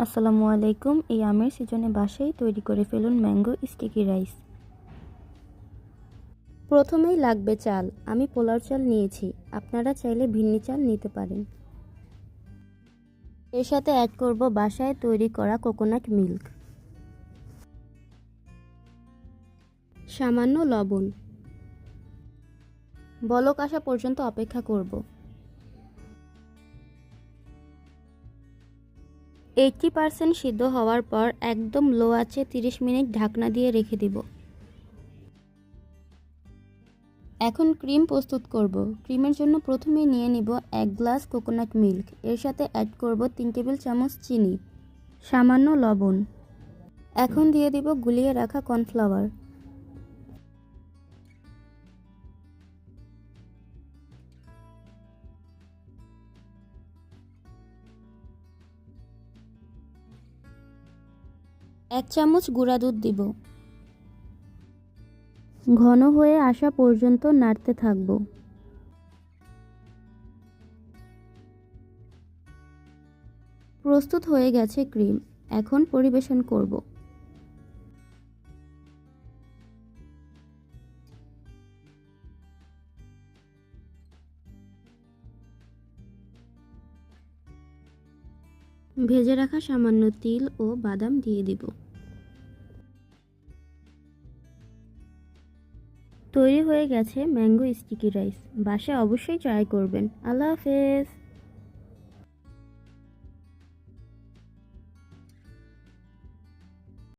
আসসালামু আলাইকুম। এই আমের সিজনে বাসায় তৈরি করে ফেলুন ম্যাঙ্গো স্টিকি রাইস। প্রথমেই লাগবে চাল। আমি পোলাও চাল নিয়েছি, আপনারা চাইলে ভিন্নি চাল নিতে পারেন। এর সাথে অ্যাড করব বাসায় তৈরি করা কোকোনাট মিল্ক, সামান্য লবণ। বলক আসা পর্যন্ত অপেক্ষা করব। 80% সিদ্ধ হওয়ার পর একদম লো আঁচে 30 মিনিট ঢাকনা দিয়ে রেখে দিব। এখন ক্রিম প্রস্তুত করব। ক্রিমের জন্য প্রথমেই নিয়ে নিব 1 গ্লাস কোকোনাট মিল্ক। এর সাথে অ্যাড করব 3 টেবিল চামচ চিনি, সামান্য লবণ। এখন দিয়ে দিব গুলিয়ে রাখা কর্নফ্লাওয়ার। এক চামচ গুঁড়া দুধ দিব। ঘন হয়ে আসা পর্যন্ত নাড়তে থাকব। প্রস্তুত হয়ে গেছে ক্রিম। এখন পরিবেশন করব। ভেজে রাখা সামান্য তিল ও বাদাম দিয়ে দিব। তৈরি হয়ে গেছে ম্যাঙ্গো স্টিকি রাইস। বাসায় অবশ্যই ট্রাই করবেন। আল্লাহ হাফেজ।